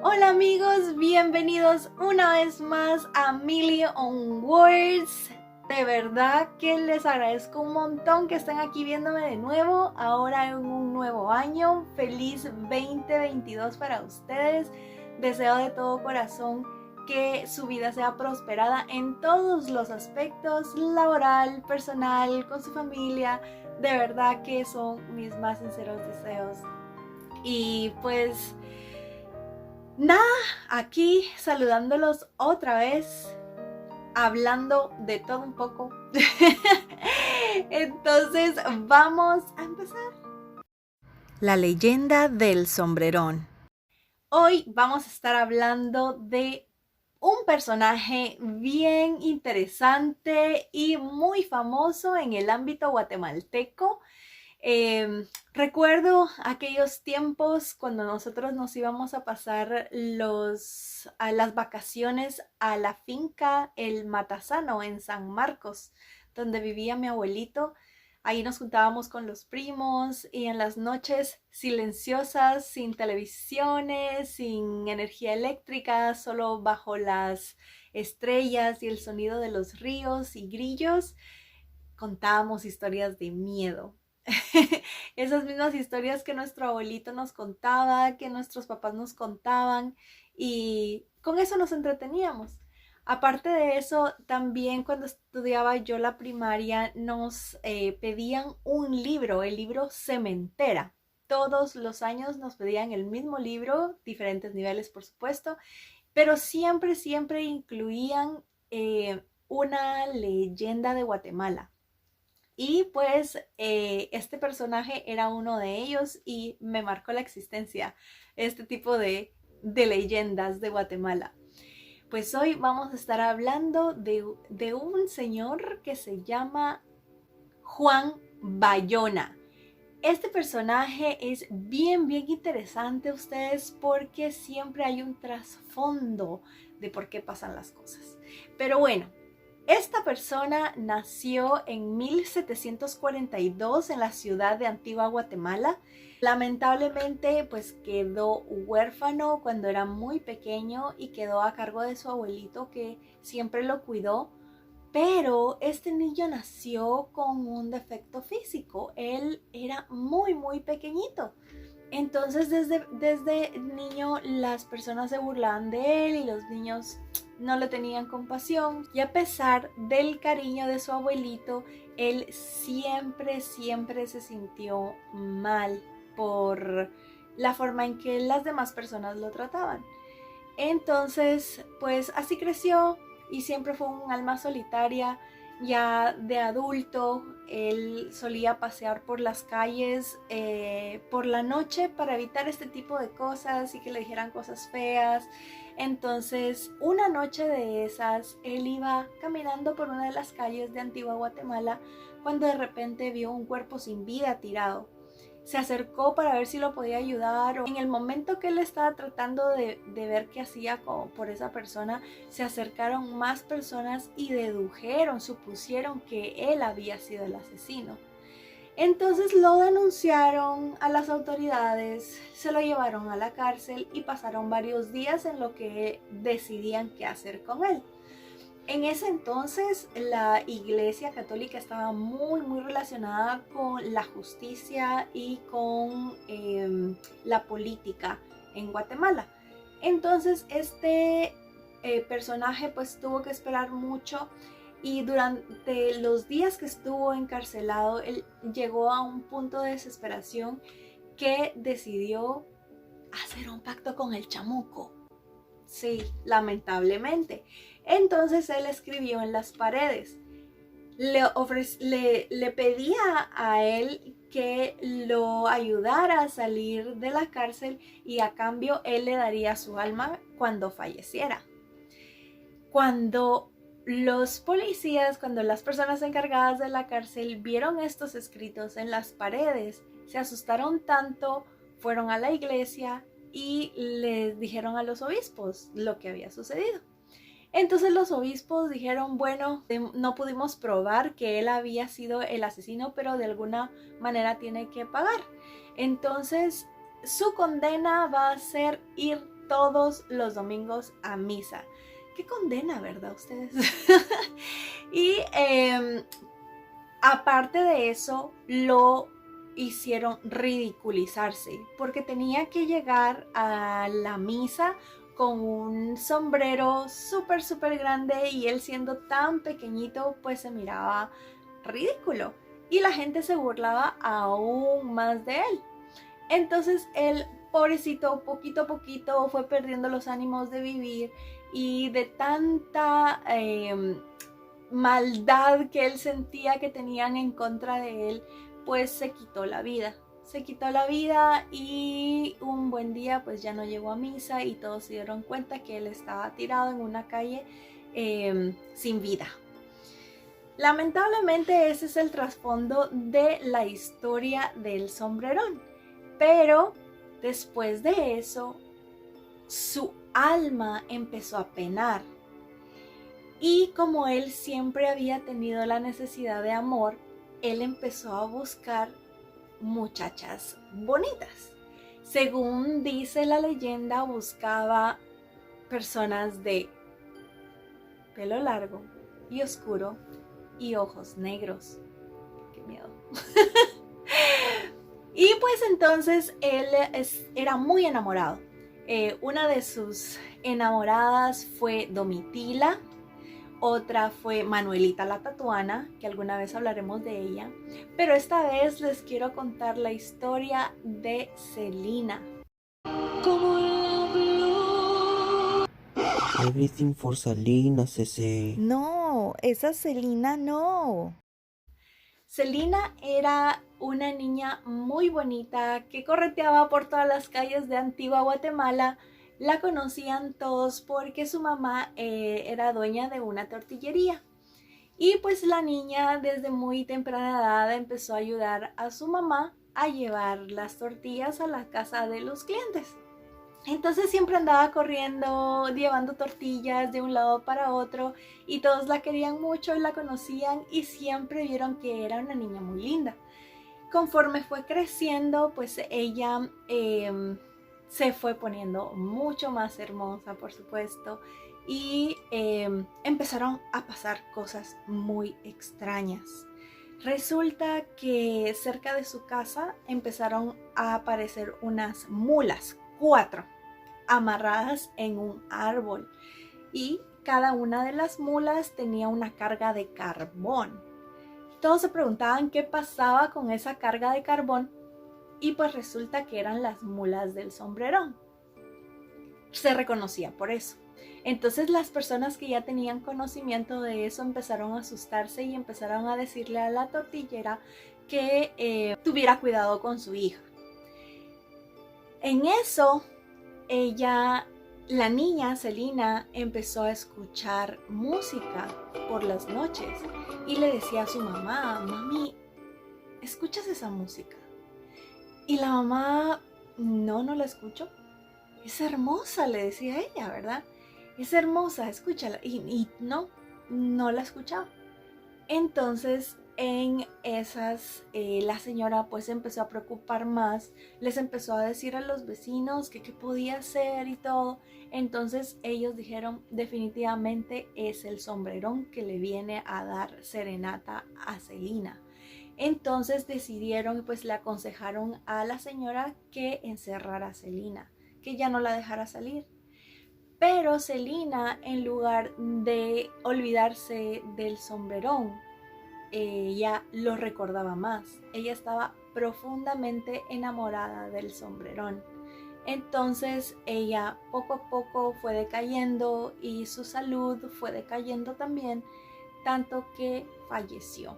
Hola amigos, bienvenidos una vez más a Million Words. De verdad que les agradezco un montón que estén aquí viéndome de nuevo, ahora en un nuevo año. Feliz 2022 para ustedes. Deseo de todo corazón que su vida sea prosperada en todos los aspectos, laboral, personal, con su familia. De verdad que son mis más sinceros deseos. Y pues nada, aquí saludándolos otra vez, hablando de todo un poco. Entonces vamos a empezar. La leyenda del sombrerón. Hoy vamos a estar hablando de un personaje bien interesante y muy famoso en el ámbito guatemalteco. Recuerdo aquellos tiempos cuando nosotros nos íbamos a pasar a las vacaciones a la finca El Matasano en San Marcos, donde vivía mi abuelito. Ahí nos juntábamos con los primos y en las noches silenciosas, sin televisiones, sin energía eléctrica, solo bajo las estrellas y el sonido de los ríos y grillos, contábamos historias de miedo. Esas mismas historias que nuestro abuelito nos contaba, que nuestros papás nos contaban, y con eso nos entreteníamos. Aparte de eso, también cuando estudiaba yo la primaria nos pedían un libro, el libro Sementera. Todos los años nos pedían el mismo libro, diferentes niveles por supuesto, pero siempre incluían una leyenda de Guatemala. Y pues este personaje era uno de ellos y me marcó la existencia, este tipo de leyendas de Guatemala. Pues hoy vamos a estar hablando de un señor que se llama Juan Bayona. Este personaje es bien interesante, ustedes, porque siempre hay un trasfondo de por qué pasan las cosas. Pero bueno, esta persona nació en 1742 en la ciudad de Antigua, Guatemala. Lamentablemente, pues quedó huérfano cuando era muy pequeño y quedó a cargo de su abuelito, que siempre lo cuidó. Pero este niño nació con un defecto físico. Él era muy pequeñito. Entonces desde niño las personas se burlaban de él y los niños no le tenían compasión. Y a pesar del cariño de su abuelito, él siempre se sintió mal por la forma en que las demás personas lo trataban. Entonces, pues así creció y siempre fue un alma solitaria. Ya de adulto, él solía pasear por las calles por la noche para evitar este tipo de cosas y que le dijeran cosas feas. Entonces, una noche de esas, él iba caminando por una de las calles de Antigua Guatemala cuando de repente vio un cuerpo sin vida tirado. Se acercó para ver si lo podía ayudar. En el momento que él estaba tratando de ver qué hacía por esa persona, se acercaron más personas y supusieron que él había sido el asesino. Entonces lo denunciaron a las autoridades, se lo llevaron a la cárcel y pasaron varios días en lo que decidían qué hacer con él. En ese entonces la Iglesia Católica estaba muy relacionada con la justicia y con la política en Guatemala. Entonces este personaje pues tuvo que esperar mucho, y durante los días que estuvo encarcelado él llegó a un punto de desesperación que decidió hacer un pacto con el chamuco. Sí, lamentablemente. Entonces él escribió en las paredes. Le pedía a él que lo ayudara a salir de la cárcel y a cambio él le daría su alma cuando falleciera. Cuando los policías, cuando las personas encargadas de la cárcel vieron estos escritos en las paredes, se asustaron tanto, fueron a la iglesia y les dijeron a los obispos lo que había sucedido. Entonces los obispos dijeron, bueno, no pudimos probar que él había sido el asesino, pero de alguna manera tiene que pagar. Entonces su condena va a ser ir todos los domingos a misa. Qué condena, ¿verdad ustedes? Y aparte de eso, lo hicieron ridiculizarse porque tenía que llegar a la misa con un sombrero súper grande y él siendo tan pequeñito pues se miraba ridículo y la gente se burlaba aún más de él. Entonces él, pobrecito, poquito a poquito fue perdiendo los ánimos de vivir y de tanta maldad que él sentía que tenían en contra de él, pues se quitó la vida. Se quitó la vida y un buen día pues ya no llegó a misa y todos se dieron cuenta que él estaba tirado en una calle sin vida. Lamentablemente ese es el trasfondo de la historia del sombrerón. Pero después de eso, su alma empezó a penar. Y como él siempre había tenido la necesidad de amor, él empezó a buscar muchachas bonitas. Según dice la leyenda, buscaba personas de pelo largo y oscuro y ojos negros. ¡Qué miedo! Y pues entonces él era muy enamorado. Una de sus enamoradas fue Domitila. Otra fue Manuelita la Tatuana, que alguna vez hablaremos de ella. Pero esta vez les quiero contar la historia de Celina. Everything for Selena, CC. No, esa Celina no. Celina era una niña muy bonita que correteaba por todas las calles de Antigua Guatemala. La conocían todos porque su mamá era dueña de una tortillería. Y pues la niña desde muy temprana edad empezó a ayudar a su mamá a llevar las tortillas a la casa de los clientes. Entonces siempre andaba corriendo, llevando tortillas de un lado para otro y todos la querían mucho y la conocían y siempre vieron que era una niña muy linda. Conforme fue creciendo, pues ella se fue poniendo mucho más hermosa, por supuesto, y empezaron a pasar cosas muy extrañas. Resulta que cerca de su casa empezaron a aparecer unas mulas, 4, amarradas en un árbol, y cada una de las mulas tenía una carga de carbón. Todos se preguntaban qué pasaba con esa carga de carbón y pues resulta que eran las mulas del sombrerón. Se reconocía por eso. Entonces las personas que ya tenían conocimiento de eso empezaron a asustarse y empezaron a decirle a la tortillera que tuviera cuidado con su hija. En eso, la niña Celina empezó a escuchar música por las noches y le decía a su mamá: mami, ¿escuchas esa música? Y la mamá: no la escucho. Es hermosa, le decía ella, ¿verdad? Es hermosa, escúchala. Y no la escuchaba. Entonces en esas la señora pues empezó a preocupar más, les empezó a decir a los vecinos que qué podía hacer y todo. Entonces ellos dijeron: definitivamente es el sombrerón que le viene a dar serenata a Celina. Entonces decidieron y pues le aconsejaron a la señora que encerrara a Celina, que ya no la dejara salir. Pero Celina, en lugar de olvidarse del sombrerón, ella lo recordaba más. Ella estaba profundamente enamorada del sombrerón. Entonces ella poco a poco fue decayendo y su salud fue decayendo también, tanto que falleció.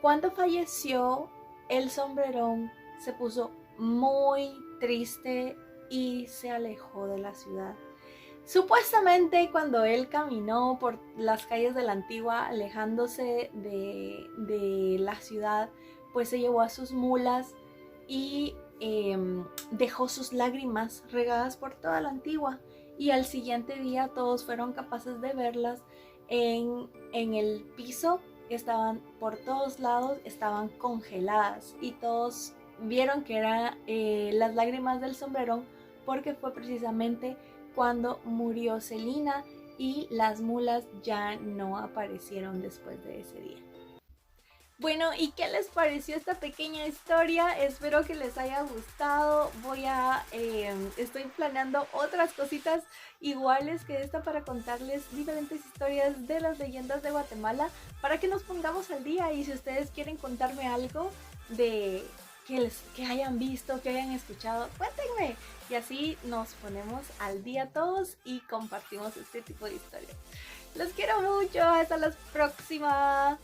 Cuando falleció, el sombrerón se puso muy triste y se alejó de la ciudad. Supuestamente cuando él caminó por las calles de la Antigua alejándose de la ciudad, pues se llevó a sus mulas y dejó sus lágrimas regadas por toda la Antigua, y al siguiente día todos fueron capaces de verlas en el piso. Estaban por todos lados, estaban congeladas y todos vieron que eran las lágrimas del sombrerón porque fue precisamente cuando murió Selina y las mulas ya no aparecieron después de ese día. Bueno, ¿y qué les pareció esta pequeña historia? Espero que les haya gustado. Estoy planeando otras cositas iguales que esta para contarles diferentes historias de las leyendas de Guatemala para que nos pongamos al día. Y si ustedes quieren contarme algo de que hayan visto, que hayan escuchado, cuéntenme. Y así nos ponemos al día todos y compartimos este tipo de historias. Los quiero mucho. Hasta la próxima.